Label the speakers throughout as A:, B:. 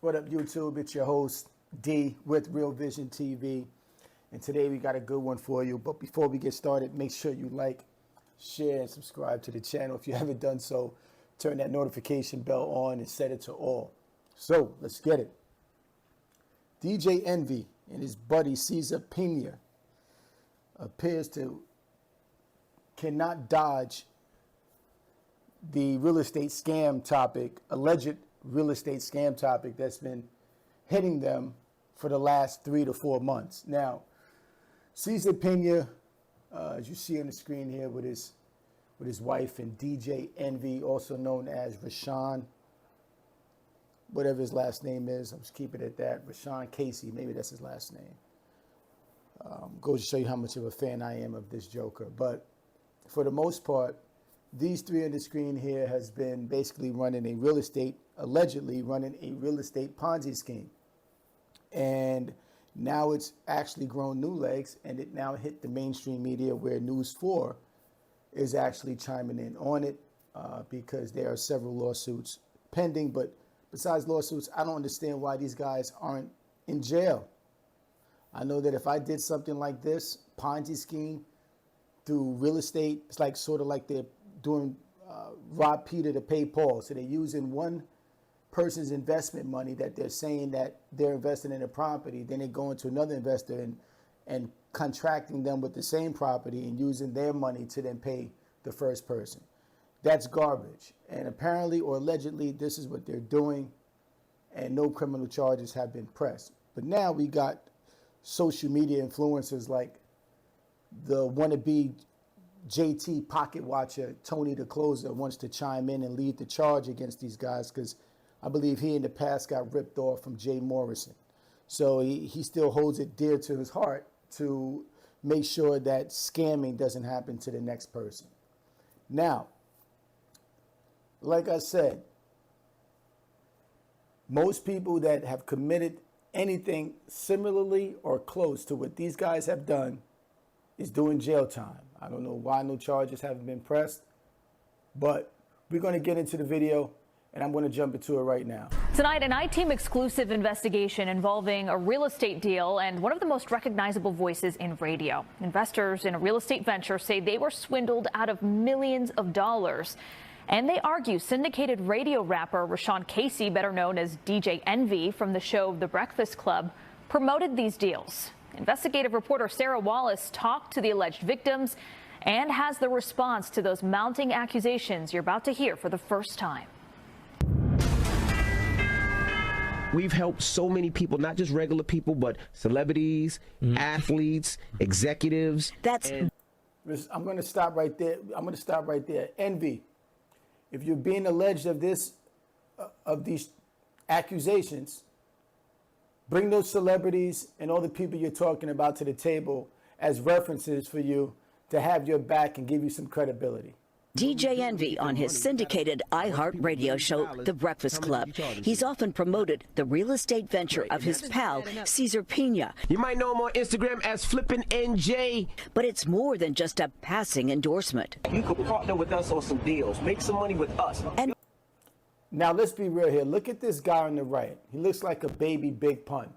A: What up, YouTube? It's your host, D, with Real Vision TV. And today we got a good one for you. But before we get started, make sure you like, share, and subscribe to the channel. If you haven't done so, turn that notification bell on and set it to all. So, let's get it. DJ Envy and his buddy Cesar Pina appears to cannot dodge the real estate scam topic, alleged real estate scam topic that's been hitting them for the last 3 to 4 months. Now, Cesar Pina, as you see on the screen here with his wife, and DJ Envy, also known as Rashawn, whatever his last name is, I'll just keep it at that. Rashawn Casey, maybe that's his last name. Goes to show you how much of a fan I am of this joker. But for the most part, these three on the screen here has been basically allegedly running a real estate Ponzi scheme. And now it's actually grown new legs, and it now hit the mainstream media where News 4 is actually chiming in on it because there are several lawsuits pending. But besides lawsuits, I don't understand why these guys aren't in jail. I know that if I did something like this, Ponzi scheme through real estate, it's like sort of like they're doing rob Peter to pay Paul. So they're using one person's investment money that they're saying that they're investing in a property. Then they go into another investor and contracting them with the same property and using their money to then pay the first person. That's garbage. And apparently or allegedly, this is what they're doing, and no criminal charges have been pressed. But now we got social media influencers like the wannabe JT pocket watcher, Tony the Closer, wants to chime in and lead the charge against these guys because I believe he in the past got ripped off from Jay Morrison. So he still holds it dear to his heart to make sure that scamming doesn't happen to the next person. Now, like I said, most people that have committed anything similarly or close to what these guys have done is doing jail time. I don't know why no charges haven't been pressed, but we're going to get into the video, and I'm going to jump into it right now.
B: Tonight, an I-Team exclusive investigation involving a real estate deal and one of the most recognizable voices in radio. Investors in a real estate venture say they were swindled out of millions of dollars. And they argue syndicated radio rapper Rashawn Casey, better known as DJ Envy from the show The Breakfast Club, promoted these deals. Investigative reporter Sarah Wallace talked to the alleged victims and has the response to those mounting accusations you're about to hear for the first time.
C: We've helped so many people, not just regular people, but celebrities, athletes, executives.
A: I'm going to stop right there. Envy, if you're being alleged of these accusations, bring those celebrities and all the people you're talking about to the table as references for you to have your back and give you some credibility.
D: DJ Envy on his syndicated iHeart radio show, The Breakfast Club. He's often promoted the real estate venture of his pal, Cesar Pina.
C: You might know him on Instagram as Flippin' NJ.
D: But it's more than just a passing endorsement.
C: You could partner with us on some deals, make some money with us.
D: And
A: now, let's be real here. Look at this guy on the right. He looks like a baby Big Pun.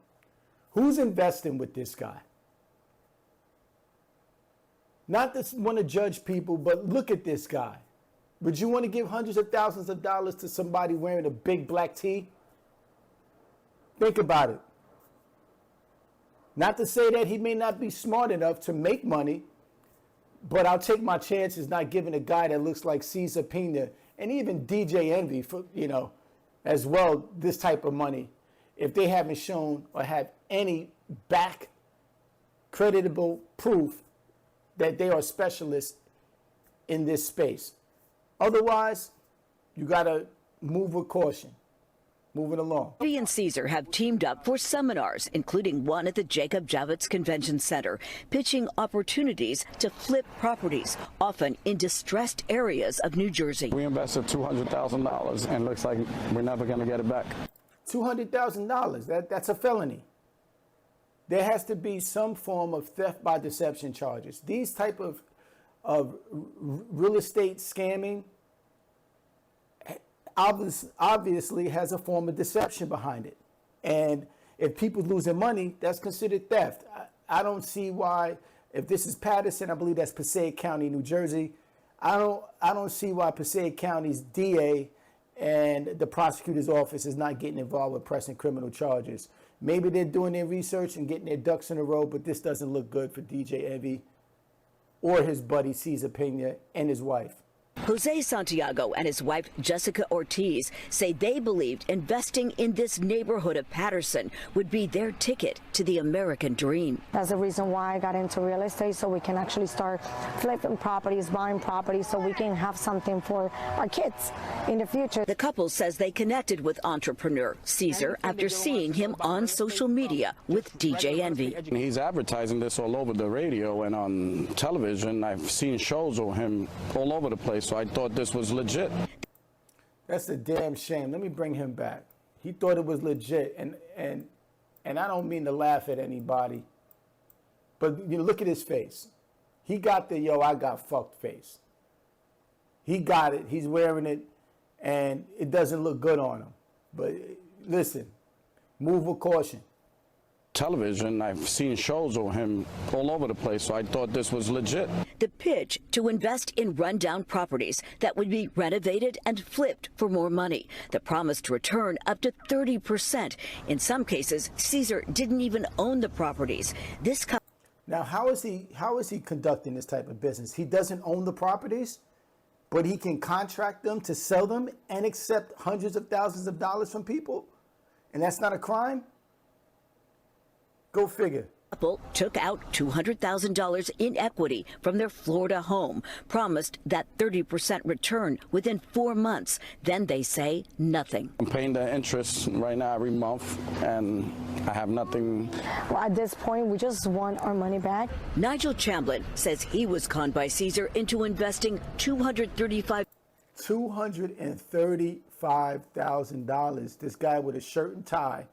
A: Who's investing with this guy? Not to want to judge people, but look at this guy. Would you want to give hundreds of thousands of dollars to somebody wearing a big black tee? Think about it. Not to say that he may not be smart enough to make money, but I'll take my chances not giving a guy that looks like Cesar Pina and even DJ Envy, for, as well, this type of money, if they haven't shown or have any back creditable proof that they are specialists in this space. Otherwise, you got to move with caution. Moving along.
D: Envy and Cesar have teamed up for seminars, including one at the Jacob Javits Convention Center, pitching opportunities to flip properties, often in distressed areas of New Jersey.
E: We invested $200,000 and looks like we're never going to get it back.
A: $200,000, that's a felony. There has to be some form of theft by deception charges. These type of real estate scamming obviously has a form of deception behind it. And if people's losing money, that's considered theft. I don't see why, if this is Patterson, I believe that's Passaic County, New Jersey. I don't see why Passaic County's DA and the prosecutor's office is not getting involved with pressing criminal charges. Maybe they're doing their research and getting their ducks in a row, but this doesn't look good for DJ Envy or his buddy Cesar Pina and his wife.
D: Jose Santiago and his wife Jessica Ortiz say they believed investing in this neighborhood of Patterson would be their ticket to the American dream.
F: That's the reason why I got into real estate, so we can actually start flipping properties, buying properties, so we can have something for our kids in the future.
D: The couple says they connected with entrepreneur Cesar after seeing him on social media with DJ Envy.
E: He's advertising this all over the radio and on television. I've seen shows of him all over the place, so I thought this was legit.
A: That's a damn shame. Let me bring him back. He thought it was legit, and I don't mean to laugh at anybody, but you look at his face. He got the yo, I got fucked face. He got it. He's wearing it, and it doesn't look good on him. But listen, move with caution.
E: Television, I've seen shows of him all over the place, so I thought this was legit.
D: The pitch to invest in rundown properties that would be renovated and flipped for more money. The promise to return up to 30%. In some cases, Cesar didn't even own the properties.
A: Now, how is he conducting this type of business? He doesn't own the properties, but he can contract them to sell them and accept hundreds of thousands of dollars from people, and that's not a crime? Go figure.
D: The couple took out $200,000 in equity from their Florida home, promised that 30% return within 4 months. Then they say nothing.
E: I'm paying the interest right now every month, and I have nothing.
F: Well, at this point, we just want our money back.
D: Nigel Chamblin says he was conned by Cesar into investing
A: $235,000. This guy with a shirt and tie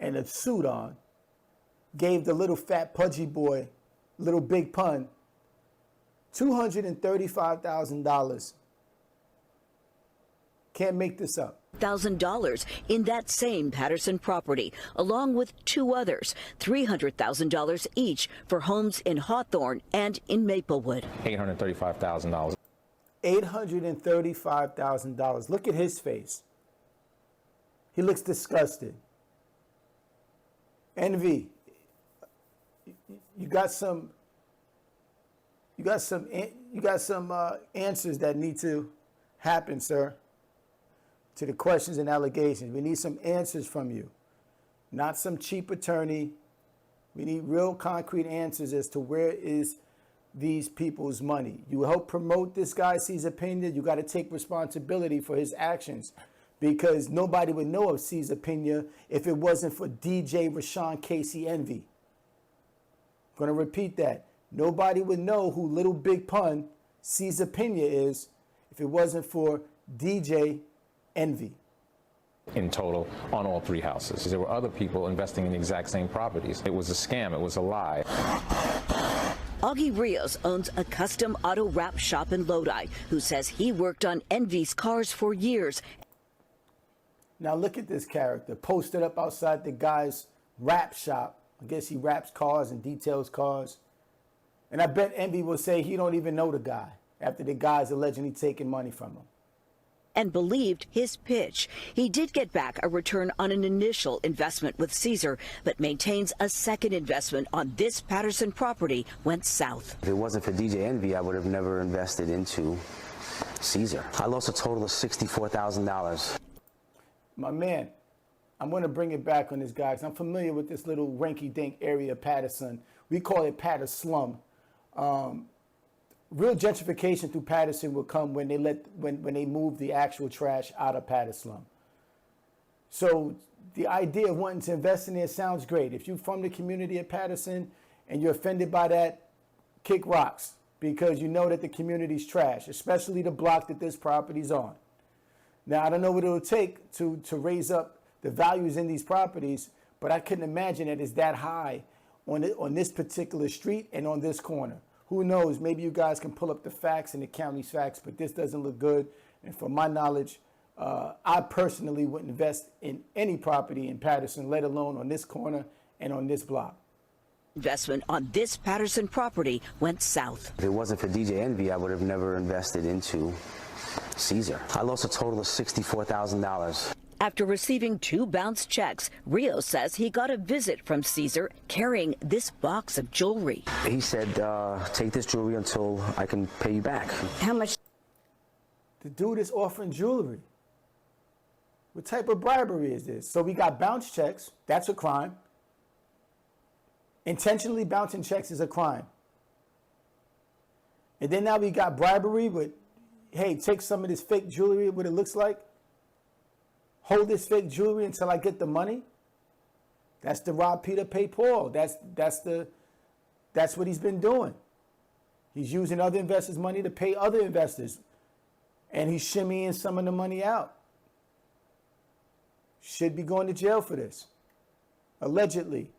A: and a suit on gave the little fat pudgy boy, little big pun, $235,000. Can't make this up.
D: $1,000 in that same Patterson property, along with 2 others, $300,000 each for homes in Hawthorne and in Maplewood.
G: $835,000.
A: $835,000. Look at his face. He looks disgusted. Envy. You got some answers that need to happen, sir, to the questions and allegations. We need some answers from you, not some cheap attorney. We need real concrete answers as to where is these people's money. You help promote this guy, Cesar Pina. You got to take responsibility for his actions, because nobody would know of Cesar Pina if it wasn't for DJ Rashawn Casey Envy. I'm going to repeat that. Nobody would know who Little Big Pun Cesar Pina is if it wasn't for DJ Envy.
G: In total on all 3 houses. There were other people investing in the exact same properties. It was a scam. It was a lie.
D: Augie Rios owns a custom auto wrap shop in Lodi, who says he worked on Envy's cars for years.
A: Now look at this character posted up outside the guy's wrap shop. I guess he wraps cars and details cars. And I bet Envy will say he don't even know the guy after the guy's allegedly taking money from him.
D: And believed his pitch. He did get back a return on an initial investment with Cesar, but maintains a second investment on this Patterson property went south.
H: If it wasn't for DJ Envy, I would have never invested into Cesar. I lost a total of $64,000.
A: My man, I'm going to bring it back on this guy because I'm familiar with this little rinky-dink area of Patterson. We call it Patterslum. Real gentrification through Patterson will come when they move the actual trash out of Patterslum. So the idea of wanting to invest in there sounds great. If you're from the community of Patterson and you're offended by that, kick rocks, because you know that the community's trash, especially the block that this property's on. Now, I don't know what it will take to raise up the values in these properties, but I couldn't imagine that it's that high on this particular street and on this corner. Who knows? Maybe you guys can pull up the facts and the county's facts, but this doesn't look good. And from my knowledge, I personally wouldn't invest in any property in Patterson, let alone on this corner and on this block.
D: Investment on this Patterson property went south.
H: If it wasn't for DJ Envy, I would have never invested into Cesar. I lost a total of $64,000.
D: After receiving 2 bounced checks, Rio says he got a visit from Cesar carrying this box of jewelry.
H: He said, take this jewelry until I can pay you back.
F: How much?
A: The dude is offering jewelry. What type of bribery is this? So we got bounce checks. That's a crime. Intentionally bouncing checks is a crime. And then now we got bribery with, hey, take some of this fake jewelry, what it looks like. Hold this fake jewelry until I get the money. That's the rob Peter, pay Paul. That's what he's been doing. He's using other investors' money to pay other investors. And he's shimmying some of the money out. Should be going to jail for this. Allegedly.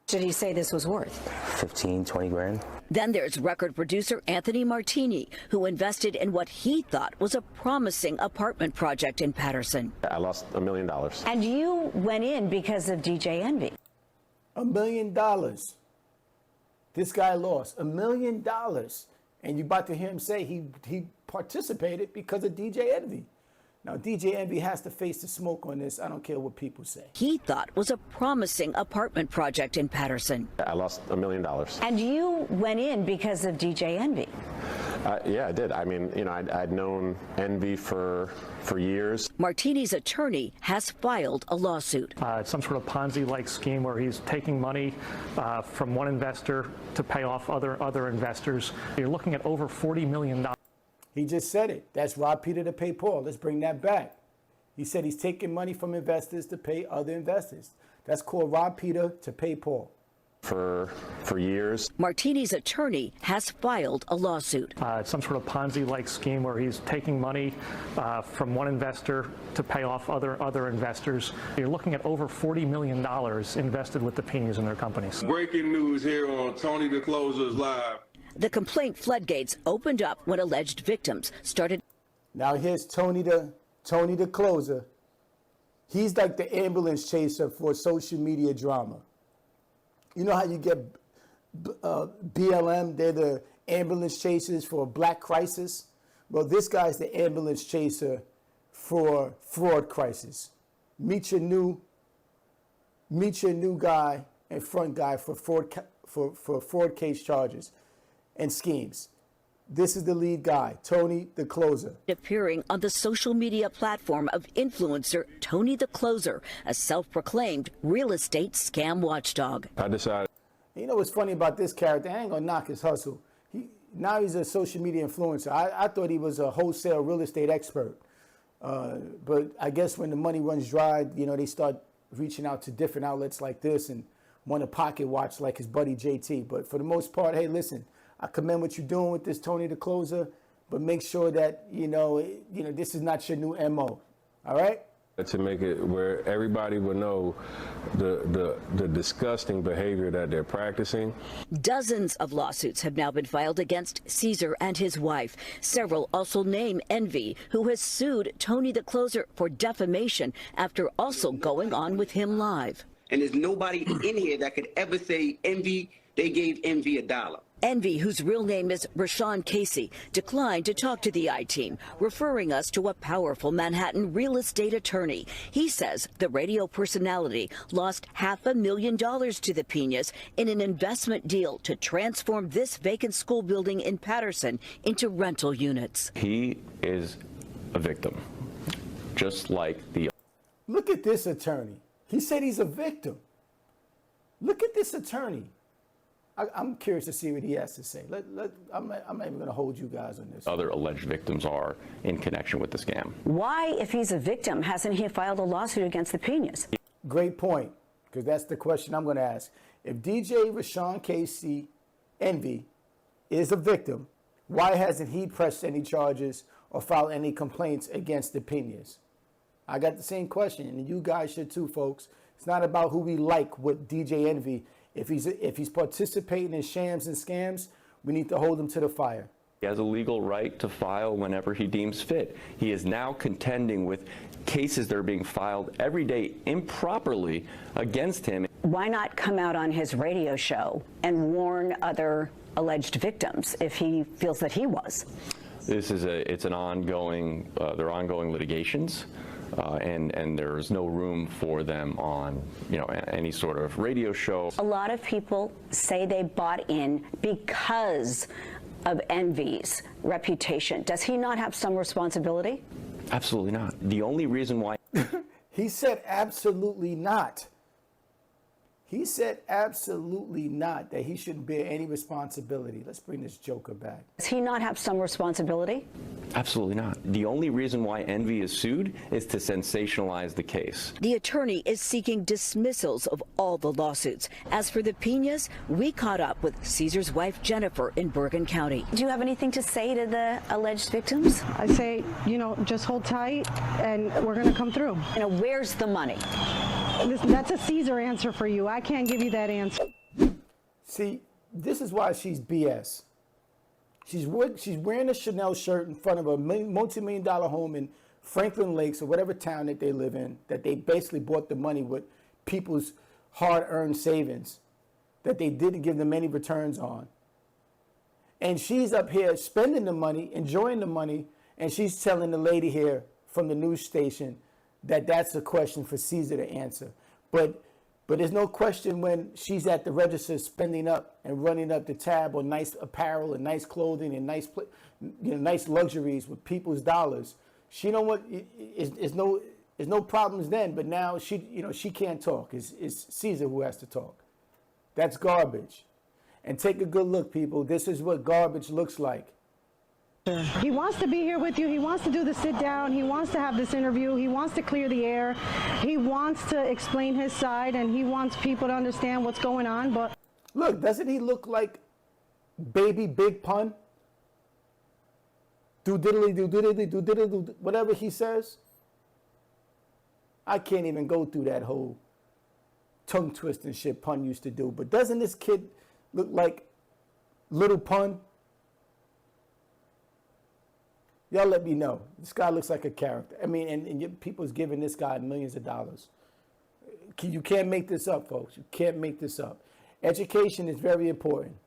F: Did he say this was worth?
H: 15, 20 grand.
D: Then there's record producer Anthony Martini, who invested in what he thought was a promising apartment project in Patterson.
G: I lost $1 million.
F: And you went in because of DJ Envy.
A: $1 million. This guy lost $1 million. And you're about to hear him say he participated because of DJ Envy. Now, DJ Envy has to face the smoke on this. I don't care what people say.
D: He thought was a promising apartment project in Patterson.
G: I lost $1 million.
F: And you went in because of DJ Envy.
G: Yeah, I did. I mean, you know, I'd known Envy for years.
D: Martini's attorney has filed a lawsuit.
I: It's some sort of Ponzi-like scheme where he's taking money from one investor to pay off other investors. You're looking at over $40 million.
A: He just said it. That's rob Peter to pay Paul. Let's bring that back. He said he's taking money from investors to pay other investors. That's called rob Peter to pay Paul.
G: For years.
D: Martini's attorney has filed a lawsuit.
I: It's some sort of Ponzi-like scheme where he's taking money from one investor to pay off other investors. You're looking at over $40 million invested with the Pinas in their companies.
J: Breaking news here on Tony the Closer's Live.
D: The complaint floodgates opened up when alleged victims started.
A: Now here's Tony the Closer. He's like the ambulance chaser for social media drama. You know how you get BLM? They're the ambulance chasers for Black crisis. Well, this guy's the ambulance chaser for fraud crisis. Meet your new guy and front guy for fraud case charges and schemes. This is the lead guy, Tony the Closer.
D: Appearing on the social media platform of influencer Tony the Closer, a self-proclaimed real estate scam watchdog.
G: I decided.
A: You know what's funny about this character? I ain't gonna knock his hustle. Now he's a social media influencer. I thought he was a wholesale real estate expert. But I guess when the money runs dry, you know, they start reaching out to different outlets like this and want a pocket watch like his buddy JT. But for the most part, hey, listen, I commend what you're doing with this Tony the Closer, but make sure that, you know, this is not your new MO. All right?
J: To make it where everybody will know the disgusting behavior that they're practicing.
D: Dozens of lawsuits have now been filed against Cesar and his wife. Several also name Envy, who has sued Tony the Closer for defamation after also going on with him live.
K: And there's nobody in here that could ever say Envy, they gave Envy $1.
D: Envy, whose real name is Rashawn Casey, declined to talk to the I-Team, referring us to a powerful Manhattan real estate attorney. He says the radio personality lost $500,000 to the Pinas in an investment deal to transform this vacant school building in Patterson into rental units.
L: He is a victim, just like the...
A: Look at this attorney. He said he's a victim. Look at this attorney. I'm curious to see what he has to say. I'm not even going to hold you guys on this.
L: Other alleged victims are in connection with the scam.
F: Why, if he's a victim, hasn't he filed a lawsuit against the Pinas?
A: Great point, because that's the question I'm going to ask. If DJ Rashawn Casey Envy is a victim, why hasn't he pressed any charges or filed any complaints against the Pinas? I got the same question, and you guys should too, folks. It's not about who we like with DJ Envy. If he's participating in shams and scams, we need to hold him to the fire.
L: He has a legal right to file whenever he deems fit. He is now contending with cases that are being filed every day improperly against him.
M: Why not come out on his radio show and warn other alleged victims if he feels that he was?
L: This is it's an ongoing, they're ongoing litigations. And there's no room for them on, any sort of radio show.
M: A lot of people say they bought in because of Envy's reputation. Does he not have some responsibility?
L: Absolutely not. The only reason why
A: he said absolutely not. He said absolutely not that he shouldn't bear any responsibility. Let's bring this joker back.
M: Does he not have some responsibility?
L: Absolutely not. The only reason why Envy is sued is to sensationalize the case.
D: The attorney is seeking dismissals of all the lawsuits. As for the Pinas, we caught up with Cesar's wife, Jennifer, in Bergen County.
M: Do you have anything to say to the alleged victims?
N: I say, just hold tight and we're going to come through.
M: Where's the money?
N: That's a Cesar answer for you. I can't give you that answer.
A: See, this is why she's BS. She's wearing a Chanel shirt in front of a multi-million-dollar home in Franklin Lakes or whatever town that they live in, that they basically bought the money with people's hard-earned savings that they didn't give them any returns on. And she's up here spending the money, enjoying the money, and she's telling the lady here from the news station that that's a question for Cesar to answer. But there's no question when she's at the register spending up and running up the tab on nice apparel and nice clothing and nice luxuries with people's dollars. She know what is no problems then, but now she can't talk. It's Cesar who has to talk. That's garbage. And take a good look, people. This is what garbage looks like.
N: He wants to be here with you. He wants to do the sit down. He wants to have this interview. He wants to clear the air. He wants to explain his side, and he wants people to understand what's going on. But
A: look, doesn't he look like baby Big Pun? Do diddly, do diddly, do diddly, do whatever he says. I can't even go through that whole tongue twisting shit Pun used to do. But doesn't this kid look like Little Pun? Y'all let me know. This guy looks like a character. I mean, and people's giving this guy millions of dollars. You can't make this up, folks. You can't make this up. Education is very important.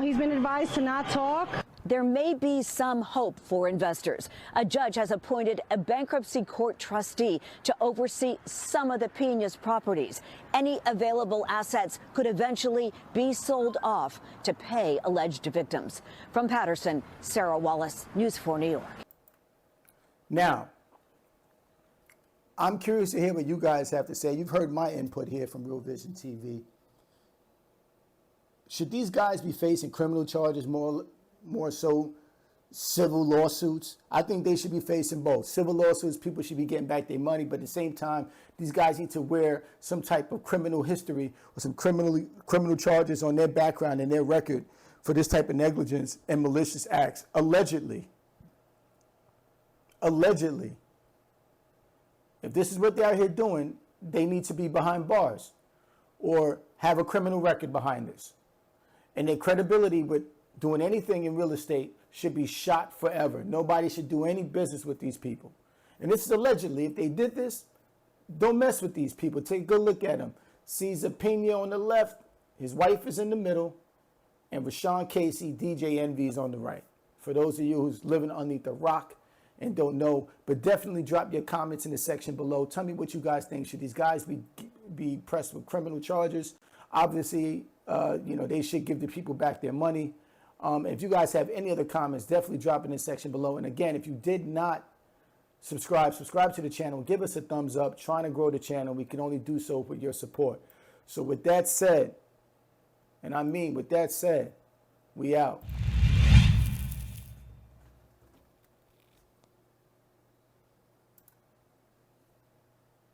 N: He's been advised to not talk.
D: There may be some hope for investors. A judge has appointed a bankruptcy court trustee to oversee some of the Pina's properties. Any available assets could eventually be sold off to pay alleged victims. From Patterson, Sarah Wallace, News 4 New York.
A: Now, I'm curious to hear what you guys have to say. You've heard my input here from Real Vision TV. Should these guys be facing criminal charges more so civil lawsuits? I think they should be facing both. Civil lawsuits, people should be getting back their money, but at the same time, these guys need to wear some type of criminal history or some criminal charges on their background and their record for this type of negligence and malicious acts. Allegedly. Allegedly. If this is what they're out here doing, they need to be behind bars or have a criminal record behind this. And their credibility with doing anything in real estate should be shot forever. Nobody should do any business with these people. And this is allegedly. If they did this, don't mess with these people. Take a good look at them. Cesar Pina on the left, his wife is in the middle, and Rashawn Casey, DJ Envy, is on the right. For those of you who's living underneath a rock and don't know, but definitely drop your comments in the section below. Tell me what you guys think. Should these guys be pressed with criminal charges? Obviously, they should give the people back their money. If you guys have any other comments, definitely drop in the section below. And again, if you did not subscribe to the channel. Give us a thumbs up. Trying to grow the channel. We can only do so with your support. So with that said, and I mean with that said, we out.